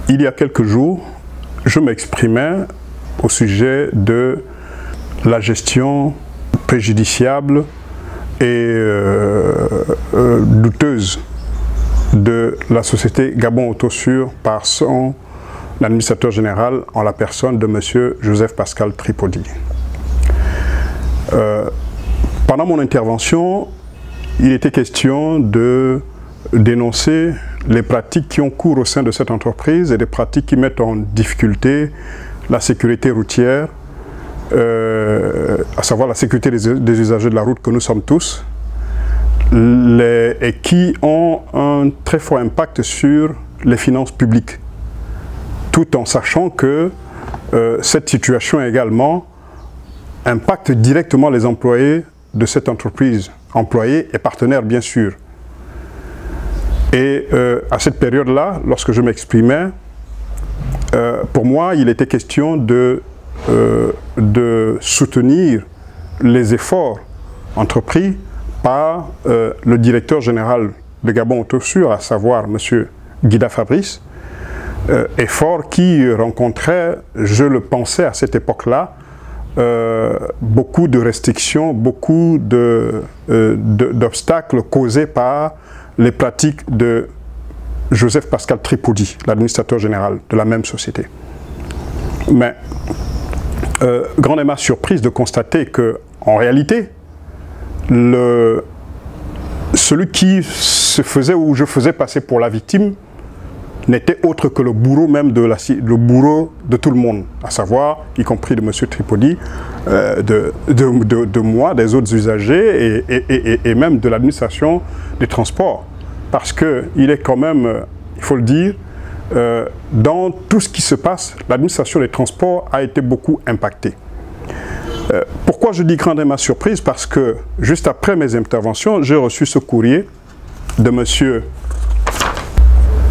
il y a quelques jours, je m'exprimais au sujet de la gestion préjudiciable et douteuse de la société Gabon Autosur par son administrateur général en la personne de M. Joseph Pascal Tripodi. Pendant mon intervention, il était question de dénoncer les pratiques qui ont cours au sein de cette entreprise et des pratiques qui mettent en difficulté la sécurité routière, à savoir la sécurité des usagers de la route que nous sommes tous, et qui ont un très fort impact sur les finances publiques, tout en sachant que cette situation également impacte directement les employés de cette entreprise, employés et partenaires bien sûr. Et à cette période-là, lorsque je m'exprimais, pour moi, il était question de soutenir les efforts entrepris par le directeur général de Gabon Autosur, à savoir M. Guida Fabrice, effort qui rencontrait, je le pensais à cette époque-là, beaucoup de restrictions, beaucoup d'obstacles causés par les pratiques de Joseph Pascal Tripodi, l'administrateur général de la même société. Mais, grande est ma surprise de constater que, en réalité, celui qui se faisait ou je faisais passer pour la victime n'était autre que le bourreau même le bourreau de tout le monde, à savoir, y compris de M. Tripodi, de moi, des autres usagers et même de l'administration des transports. Parce qu'il est quand même, il faut le dire, dans tout ce qui se passe, l'administration des transports a été beaucoup impactée. Pourquoi je dis grande est ma surprise? Parce que juste après mes interventions, j'ai reçu ce courrier de M.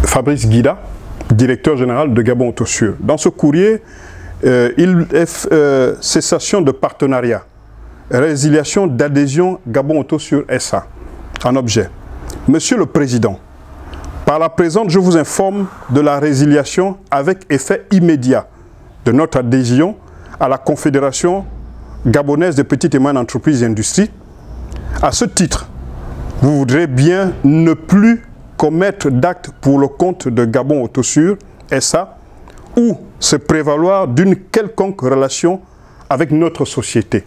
Fabrice Guida, directeur général de Gabon Autosur. Dans ce courrier, il est cessation de partenariat, résiliation d'adhésion Gabon Autosur SA, en objet. Monsieur le Président, par la présente, je vous informe de la résiliation avec effet immédiat de notre adhésion à la Confédération gabonaise des petites et moyennes entreprises et industries. À ce titre, vous voudrez bien ne plus commettre d'actes pour le compte de Gabon Autosur SA ou se prévaloir d'une quelconque relation avec notre société.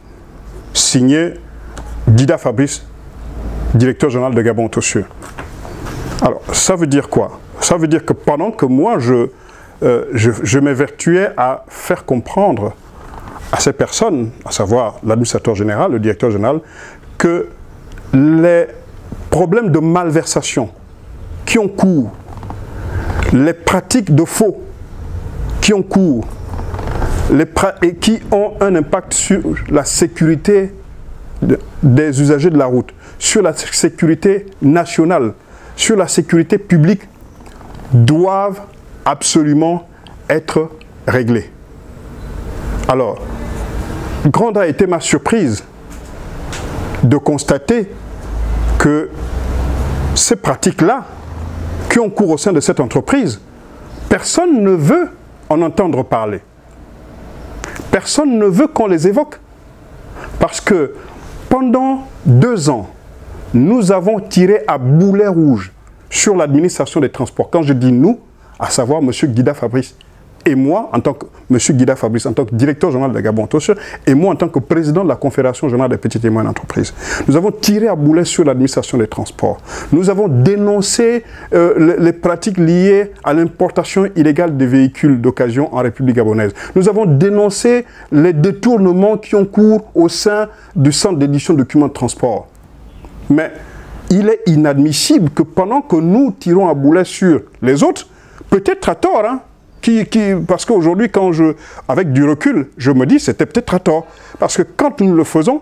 Signé Guida Fabrice, directeur général de Gabon Autosur. Alors, ça veut dire quoi? Ça veut dire que pendant que moi, je m'évertuais à faire comprendre à ces personnes, à savoir l'administrateur général, le directeur général, que les problèmes de malversation qui ont cours, les pratiques de faux qui ont cours, et qui ont un impact sur la sécurité des usagers de la route, sur la sécurité nationale, sur la sécurité publique, doivent absolument être réglés. Alors, grande a été ma surprise de constater que ces pratiques-là, qui ont cours au sein de cette entreprise, personne ne veut en entendre parler. Personne ne veut qu'on les évoque. Parce que pendant 2 ans, nous avons tiré à boulet rouge sur l'administration des transports. Quand je dis nous, à savoir M. Guida Fabrice et moi, en tant que M. Guida Fabrice, en tant que directeur général de Gabon Autosur, et moi en tant que président de la Confédération générale des petites et moyennes entreprises. Nous avons tiré à boulet sur l'administration des transports. Nous avons dénoncé les pratiques liées à l'importation illégale des véhicules d'occasion en République gabonaise. Nous avons dénoncé les détournements qui ont cours au sein du centre d'édition de documents de transport. Mais il est inadmissible que pendant que nous tirons à boulet sur les autres, peut-être à tort, hein, parce qu'aujourd'hui, avec du recul, je me dis c'était peut-être à tort. Parce que quand nous le faisons,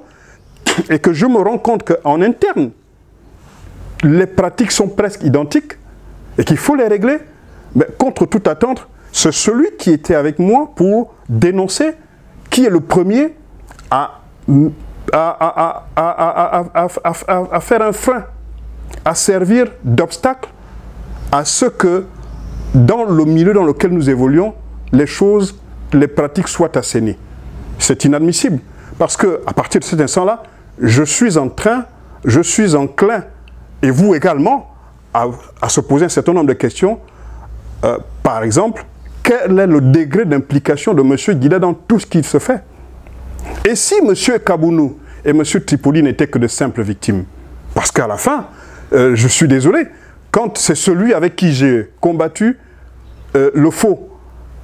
et que je me rends compte qu'en interne, les pratiques sont presque identiques, et qu'il faut les régler, mais contre toute attente, c'est celui qui était avec moi pour dénoncer qui est le premier à faire un frein, à servir d'obstacle à ce que dans le milieu dans lequel nous évoluons, les choses, les pratiques soient assainies. C'est inadmissible. Parce qu'à partir de cet instant-là, je suis enclin, et vous également, à se poser un certain nombre de questions. Par exemple, quel est le degré d'implication de M. Guida dans tout ce qui se fait? Et si M. Kabounou et M. Tripoli n'étaient que de simples victimes? Parce qu'à la fin, je suis désolé, quand c'est celui avec qui j'ai combattu le faux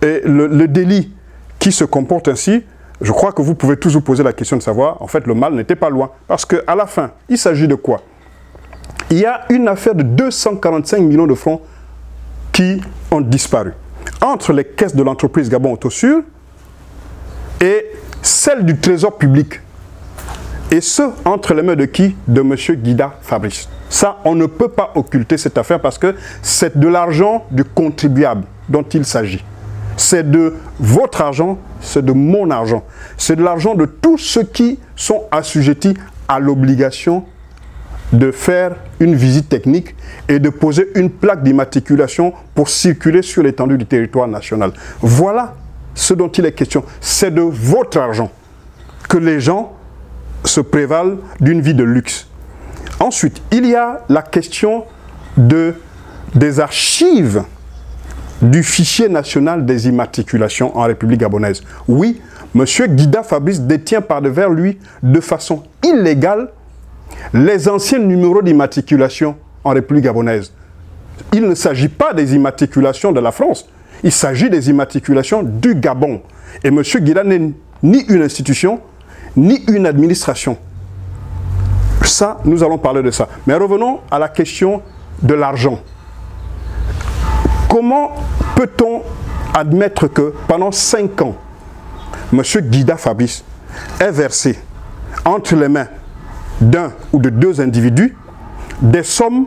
et le délit qui se comporte ainsi, je crois que vous pouvez toujours poser la question de savoir, en fait, le mal n'était pas loin. Parce qu'à la fin, il s'agit de quoi? Il y a une affaire de 245 millions de francs qui ont disparu. Entre les caisses de l'entreprise Gabon Autosur et celle du trésor public. Et ce, entre les mains de qui? De M. Guida Fabrice. Ça, on ne peut pas occulter cette affaire parce que c'est de l'argent du contribuable dont il s'agit. C'est de votre argent, c'est de mon argent. C'est de l'argent de tous ceux qui sont assujettis à l'obligation de faire une visite technique et de poser une plaque d'immatriculation pour circuler sur l'étendue du territoire national. Voilà ce dont il est question. C'est de votre argent que les gens se prévalent d'une vie de luxe. Ensuite, il y a la question des archives du fichier national des immatriculations en République gabonaise. Oui, M. Guida Fabrice détient par devers lui, de façon illégale, les anciens numéros d'immatriculation en République gabonaise. Il ne s'agit pas des immatriculations de la France, il s'agit des immatriculations du Gabon. Et M. Guida n'est ni une institution, ni une administration. Ça, nous allons parler de ça. Mais revenons à la question de l'argent. Comment peut-on admettre que pendant 5 ans, M. Guida Fabrice ait versé entre les mains d'un ou de 2 individus des sommes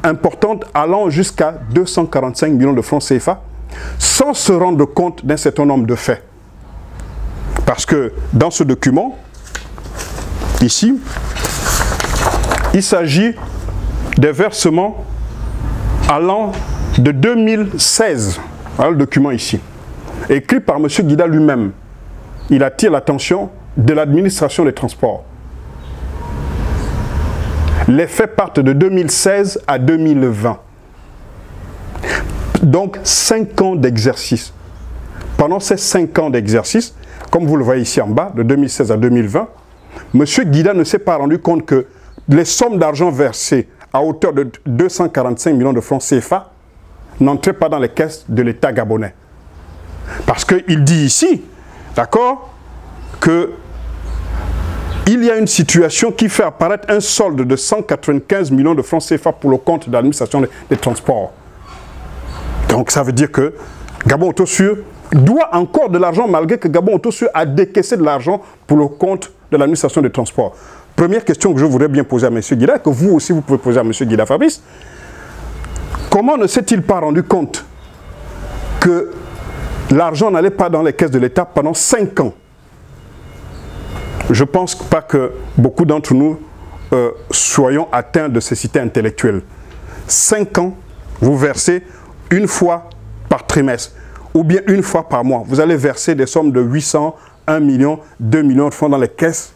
importantes allant jusqu'à 245 millions de francs CFA sans se rendre compte d'un certain nombre de faits? Parce que dans ce document, ici, il s'agit des versements allant de 2016. Voilà le document ici. Écrit par M. Guida lui-même. Il attire l'attention de l'administration des transports. Les faits partent de 2016 à 2020. Donc 5 ans d'exercice. Pendant ces 5 ans d'exercice, comme vous le voyez ici en bas, de 2016 à 2020, M. Guida ne s'est pas rendu compte que les sommes d'argent versées à hauteur de 245 millions de francs CFA n'entraient pas dans les caisses de l'État gabonais. Parce qu'il dit ici, d'accord, que il y a une situation qui fait apparaître un solde de 195 millions de francs CFA pour le compte de l'administration des transports. Donc ça veut dire que Gabon Autosur doit encore de l'argent malgré que Gabon Autosur a décaissé de l'argent pour le compte de l'administration des transports. Première question que je voudrais bien poser à M. Guida, que vous aussi vous pouvez poser à M. Guida Fabrice. Comment ne s'est-il pas rendu compte que l'argent n'allait pas dans les caisses de l'État pendant 5 ans? Je ne pense pas que beaucoup d'entre nous soyons atteints de cécité intellectuelle. 5 ans, vous versez une fois par trimestre ou bien une fois par mois. Vous allez verser des sommes de 800, 1 million, 2 millions de francs dans les caisses,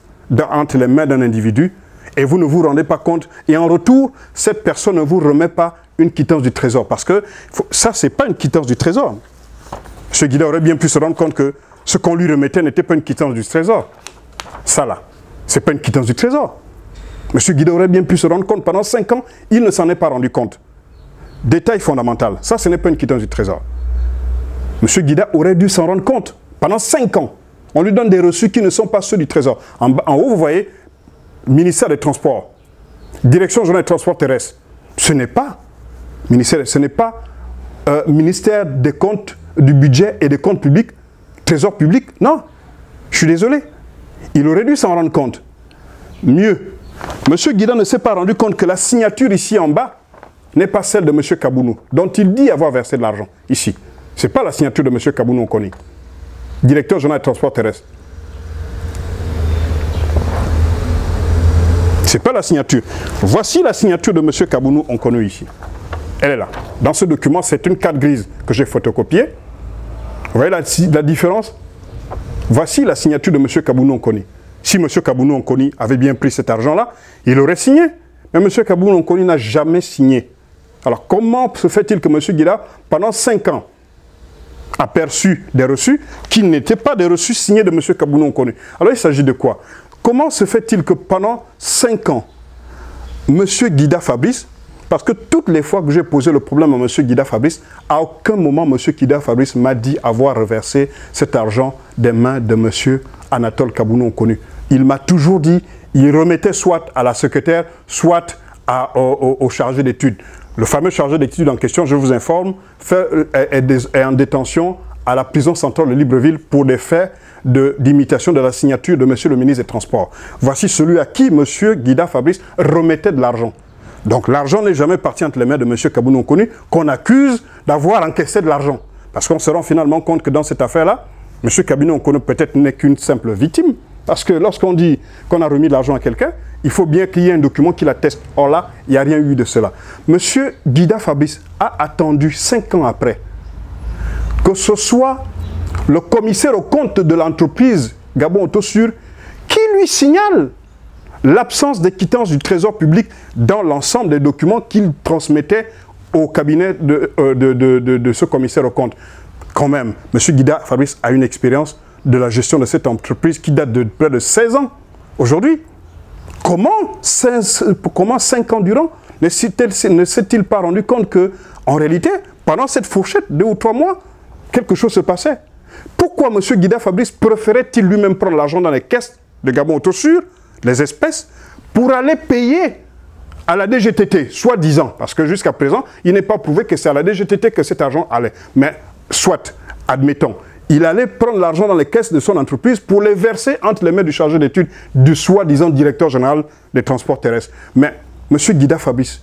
entre les mains d'un individu, et vous ne vous rendez pas compte. Et en retour, cette personne ne vous remet pas une quittance du trésor. Parce que ça, ce n'est pas une quittance du trésor. M. Guida aurait bien pu se rendre compte que ce qu'on lui remettait n'était pas une quittance du trésor. Ça là, ce n'est pas une quittance du trésor. M. Guida aurait bien pu se rendre compte. Pendant 5 ans, il ne s'en est pas rendu compte. Détail fondamental. Ça, ce n'est pas une quittance du trésor. M. Guida aurait dû s'en rendre compte. Pendant 5 ans, on lui donne des reçus qui ne sont pas ceux du trésor. En haut, vous voyez, ministère des Transports, Direction générale des Transports terrestres. Ce n'est pas ministère, ce n'est pas ministère des comptes, du budget et des comptes publics, trésor public. Non, je suis désolé. Il aurait dû s'en rendre compte. Mieux, M. Guida ne s'est pas rendu compte que la signature ici en bas n'est pas celle de M. Kabounou, dont il dit avoir versé de l'argent ici. Ce n'est pas la signature de M. Kabounou Okoni, directeur général des transports terrestres. Ce n'est pas la signature. Voici la signature de M. Kabounou Okoni ici. Elle est là. Dans ce document, c'est une carte grise que j'ai photocopiée. Vous voyez la différence? Voici la signature de M. Kabounou Onkoni. Si M. Kabounou Onkoni avait bien pris cet argent-là, il aurait signé. Mais M. Kabounou Onkoni n'a jamais signé. Alors comment se fait-il que M. Guida, pendant 5 ans, a perçu des reçus qui n'étaient pas des reçus signés de M. Kabounou Onkoni? Alors il s'agit de quoi? Comment se fait-il que pendant 5 ans, M. Guida Fabrice, parce que toutes les fois que j'ai posé le problème à M. Guida Fabrice, à aucun moment M. Guida Fabrice m'a dit avoir reversé cet argent des mains de M. Anatole Kabounou Onkoni. Il m'a toujours dit, il remettait soit à la secrétaire, soit au chargé d'études. Le fameux chargé d'études en question, je vous informe, est en détention à la prison centrale de Libreville pour des faits d'imitation de la signature de M. le ministre des Transports. Voici celui à qui M. Guida Fabrice remettait de l'argent. Donc l'argent n'est jamais parti entre les mains de M. Kabounou Onkoni, qu'on accuse d'avoir encaissé de l'argent. Parce qu'on se rend finalement compte que dans cette affaire-là, M. Kabounou Onkoni peut-être n'est qu'une simple victime. Parce que lorsqu'on dit qu'on a remis de l'argent à quelqu'un, il faut bien qu'il y ait un document qui l'atteste. Or là, il n'y a rien eu de cela. M. Guida Fabrice a attendu 5 ans après que ce soit le commissaire aux comptes de l'entreprise Gabon Autosur qui lui signale l'absence des quittances du Trésor public dans l'ensemble des documents qu'il transmettait au cabinet de ce commissaire aux comptes. Quand même, M. Guida Fabrice a une expérience de la gestion de cette entreprise qui date de près de 16 ans. Aujourd'hui, comment 5 ans durant ne s'est-il pas rendu compte que, en réalité, pendant cette fourchette, 2 ou 3 mois, quelque chose se passait? Pourquoi M. Guida Fabrice préférait-il lui-même prendre l'argent dans les caisses de Gabon Autosur, les espèces, pour aller payer à la DGTT, soi-disant, parce que jusqu'à présent, il n'est pas prouvé que c'est à la DGTT que cet argent allait. Mais soit, admettons, il allait prendre l'argent dans les caisses de son entreprise pour les verser entre les mains du chargé d'études, du soi-disant directeur général des transports terrestres. Mais M. Guida Fabrice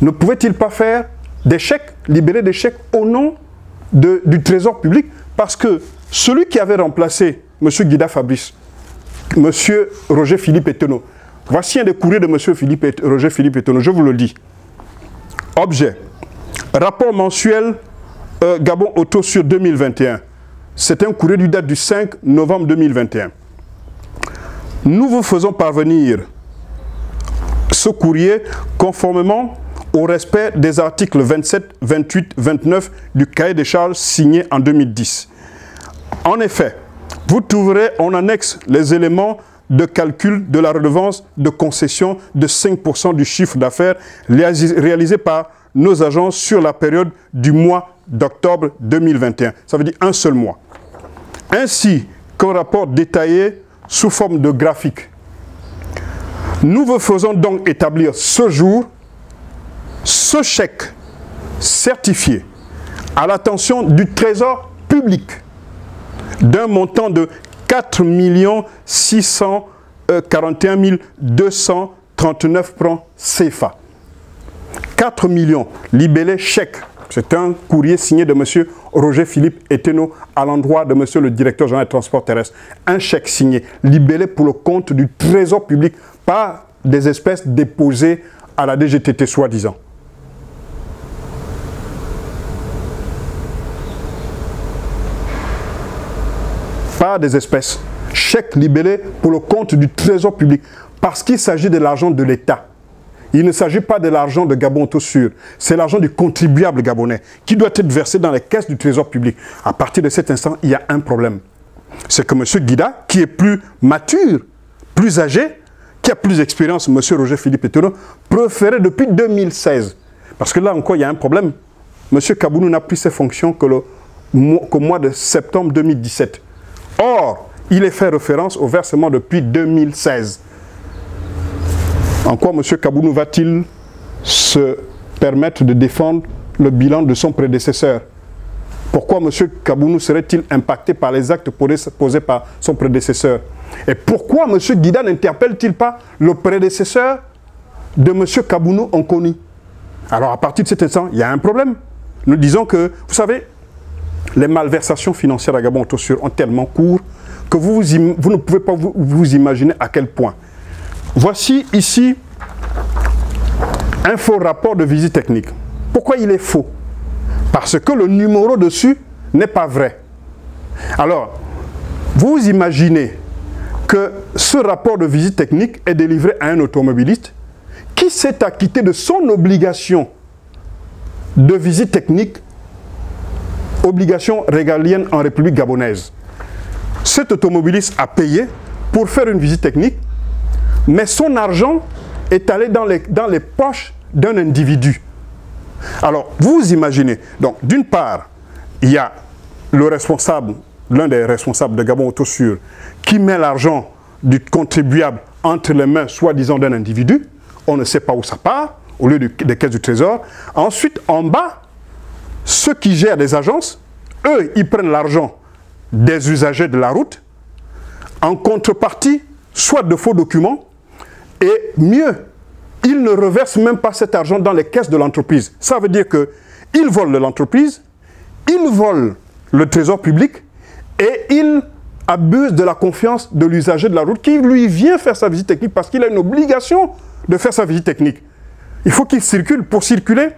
ne pouvait-il pas faire des chèques, libérer des chèques au nom du Trésor public? Parce que celui qui avait remplacé M. Guida Fabrice, M. Roger Philippe Eteno, voici un des courriers de M. Roger Philippe Eteno, je vous le dis. Objet, rapport mensuel Gabon Autosur 2021. C'est un courrier du date du 5 novembre 2021. Nous vous faisons parvenir ce courrier conformément au respect des articles 27, 28, 29 du cahier des charges signé en 2010. En effet, vous trouverez en annexe les éléments de calcul de la redevance de concession de 5% du chiffre d'affaires réalisé par nos agences sur la période du mois d'octobre 2021. Ça veut dire un seul mois. Ainsi qu'un rapport détaillé sous forme de graphique. Nous vous faisons donc établir ce jour ce chèque certifié à l'attention du Trésor public d'un montant de 4 641 239 francs CFA. 4 millions libellés chèques. C'est un courrier signé de M. Roger Philippe Eteno à l'endroit de M. le directeur général des transports terrestres. Un chèque signé, libellé pour le compte du Trésor public, pas des espèces déposées à la DGTT soi-disant. Pas des espèces. Chèque libellé pour le compte du Trésor public. Parce qu'il s'agit de l'argent de l'État. Il ne s'agit pas de l'argent de Gabon Autosur. C'est l'argent du contribuable gabonais qui doit être versé dans les caisses du Trésor public. À partir de cet instant, il y a un problème. C'est que M. Guida, qui est plus mature, plus âgé, qui a plus d'expérience, M. Roger Philippe Eteno, préférait depuis 2016. Parce que là encore, il y a un problème. M. Kabounou n'a pris ses fonctions qu'au mois de septembre 2017. Or, il est fait référence au versement depuis 2016. En quoi M. Kabounou va-t-il se permettre de défendre le bilan de son prédécesseur? Pourquoi M. Kabounou serait-il impacté par les actes posés par son prédécesseur? Et pourquoi M. Guida n'interpelle-t-il pas le prédécesseur de M. Kabounou Onkoni? Alors à partir de cet instant, il y a un problème. Nous disons que, vous savez, les malversations financières à Gabon Autosur ont tellement cours que vous ne pouvez pas vous imaginer à quel point. Voici ici un faux rapport de visite technique. Pourquoi il est faux? Parce que le numéro dessus n'est pas vrai. Alors, vous imaginez que ce rapport de visite technique est délivré à un automobiliste qui s'est acquitté de son obligation de visite technique, obligation régalienne en République gabonaise. Cet automobiliste a payé pour faire une visite technique, mais son argent est allé dans les poches d'un individu. Alors, vous imaginez, donc d'une part, il y a le responsable, l'un des responsables de Gabon Autosur, qui met l'argent du contribuable entre les mains, soi-disant, d'un individu. On ne sait pas où ça part, au lieu des caisses du trésor. Ensuite, en bas, ceux qui gèrent les agences, eux, ils prennent l'argent des usagers de la route, en contrepartie, soit de faux documents, et mieux, ils ne reversent même pas cet argent dans les caisses de l'entreprise. Ça veut dire qu'ils volent de l'entreprise, ils volent le trésor public, et ils abusent de la confiance de l'usager de la route qui lui vient faire sa visite technique parce qu'il a une obligation de faire sa visite technique. Il faut qu'il circule. Pour circuler,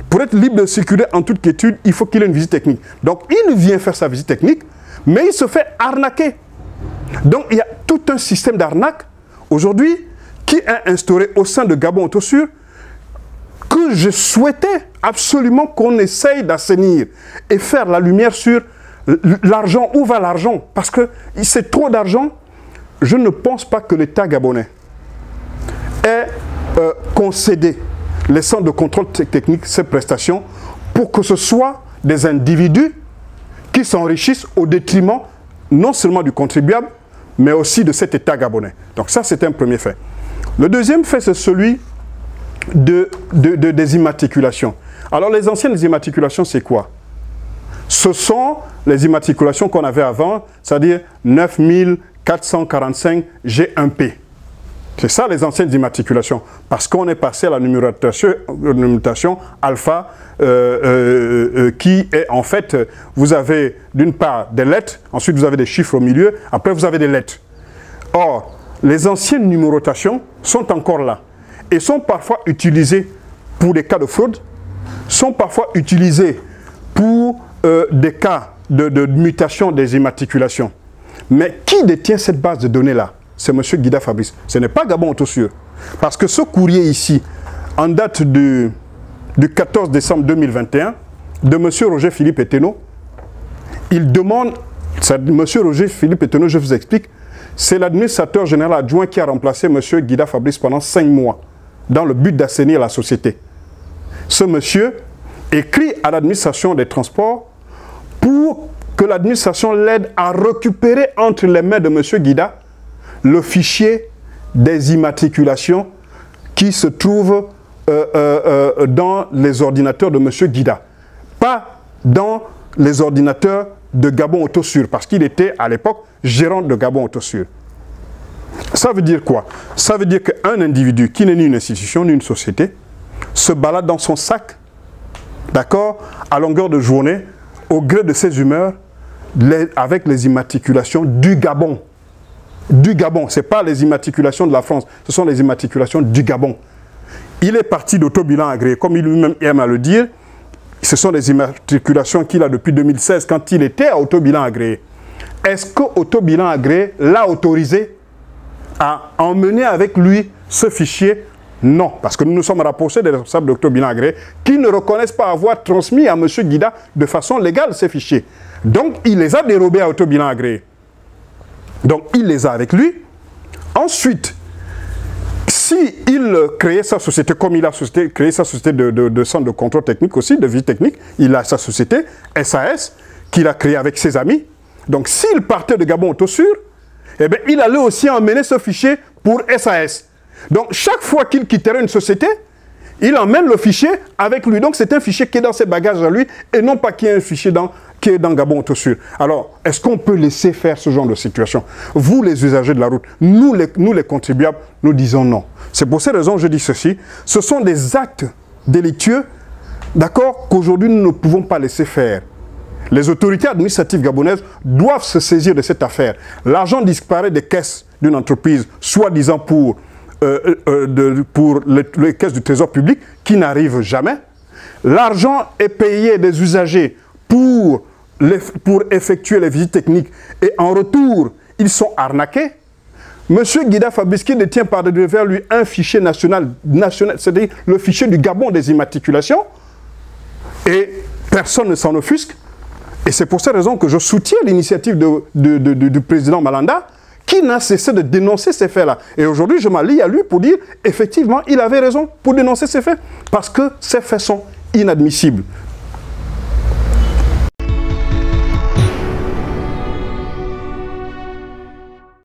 pour être libre de circuler en toute quiétude, il faut qu'il ait une visite technique. Donc, il vient faire sa visite technique, mais il se fait arnaquer. Donc, il y a tout un système d'arnaque, aujourd'hui, qui est instauré au sein de Gabon Autosur, que je souhaitais absolument qu'on essaye d'assainir et faire la lumière sur l'argent. Où va l'argent? Parce que c'est trop d'argent. Je ne pense pas que l'État gabonais ait concédé les centres de contrôle technique, ces prestations, pour que ce soit des individus qui s'enrichissent au détriment non seulement du contribuable, mais aussi de cet État gabonais. Donc ça, c'est un premier fait. Le deuxième fait, c'est celui des immatriculations. Alors, les anciennes immatriculations, c'est quoi? Ce sont les immatriculations qu'on avait avant, c'est-à-dire 9445 G1P. C'est ça les anciennes immatriculations, parce qu'on est passé à la numérotation alpha, qui est en fait, vous avez d'une part des lettres, ensuite vous avez des chiffres au milieu, après vous avez des lettres. Or, les anciennes numérotations sont encore là, et sont parfois utilisées pour des cas de fraude, sont parfois utilisées pour des cas de mutation des immatriculations. Mais qui détient cette base de données-là? C'est M. Guida Fabrice. Ce n'est pas Gabon Autosur. Parce que ce courrier ici, en date du 14 décembre 2021, de M. Roger Philippe Eteno, il demande, M. Roger Philippe Eteno, je vous explique, c'est l'administrateur général adjoint qui a remplacé M. Guida Fabrice pendant 5 mois, dans le but d'assainir la société. Ce monsieur écrit à l'administration des transports pour que l'administration l'aide à récupérer entre les mains de M. Guida le fichier des immatriculations qui se trouve dans les ordinateurs de M. Guida. Pas dans les ordinateurs de Gabon Autosur, parce qu'il était à l'époque gérant de Gabon Autosur. Ça veut dire quoi? Ça veut dire qu'un individu qui n'est ni une institution, ni une société, se balade dans son sac, d'accord, à longueur de journée, au gré de ses humeurs, avec les immatriculations du Gabon. Du Gabon, ce n'est pas les immatriculations de la France, ce sont les immatriculations du Gabon. Il est parti d'autobilan agréé, comme il lui-même aime à le dire, ce sont les immatriculations qu'il a depuis 2016 quand il était à autobilan agréé. Est-ce que autobilan agréé l'a autorisé à emmener avec lui ce fichier? Non, parce que nous nous sommes rapprochés des responsables d'autobilan agréé qui ne reconnaissent pas avoir transmis à M. Guida de façon légale ces fichiers. Donc, il les a dérobés à autobilan agréé. Donc, il les a avec lui. Ensuite, s'il créait sa société, comme il a créé sa société de centre de contrôle technique aussi, de vie technique, il a sa société, SAS, qu'il a créée avec ses amis. Donc, s'il partait de Gabon Autosur, eh bien, il allait aussi emmener ce fichier pour SAS. Donc, chaque fois qu'il quitterait une société, il emmène le fichier avec lui. Donc, c'est un fichier qui est dans ses bagages à lui, et non pas qui est un fichier qui est dans Gabon Autosur. Alors, est-ce qu'on peut laisser faire ce genre de situation? Vous, les usagers de la route, nous les contribuables, nous disons non. C'est pour ces raisons que je dis ceci. Ce sont des actes délictueux, d'accord, qu'aujourd'hui nous ne pouvons pas laisser faire. Les autorités administratives gabonaises doivent se saisir de cette affaire. L'argent disparaît des caisses d'une entreprise, soi-disant pour les caisses du trésor public, qui n'arrivent jamais. L'argent est payé des usagers pour effectuer les visites techniques et en retour, ils sont arnaqués. Monsieur Guida Fabiski détient par devers lui un fichier national c'est-à-dire le fichier du Gabon des immatriculations et personne ne s'en offusque. Et c'est pour cette raison que je soutiens l'initiative du président Malanda qui n'a cessé de dénoncer ces faits-là. Et aujourd'hui, je m'allie à lui pour dire, effectivement, il avait raison pour dénoncer ces faits. Parce que ces faits sont inadmissibles.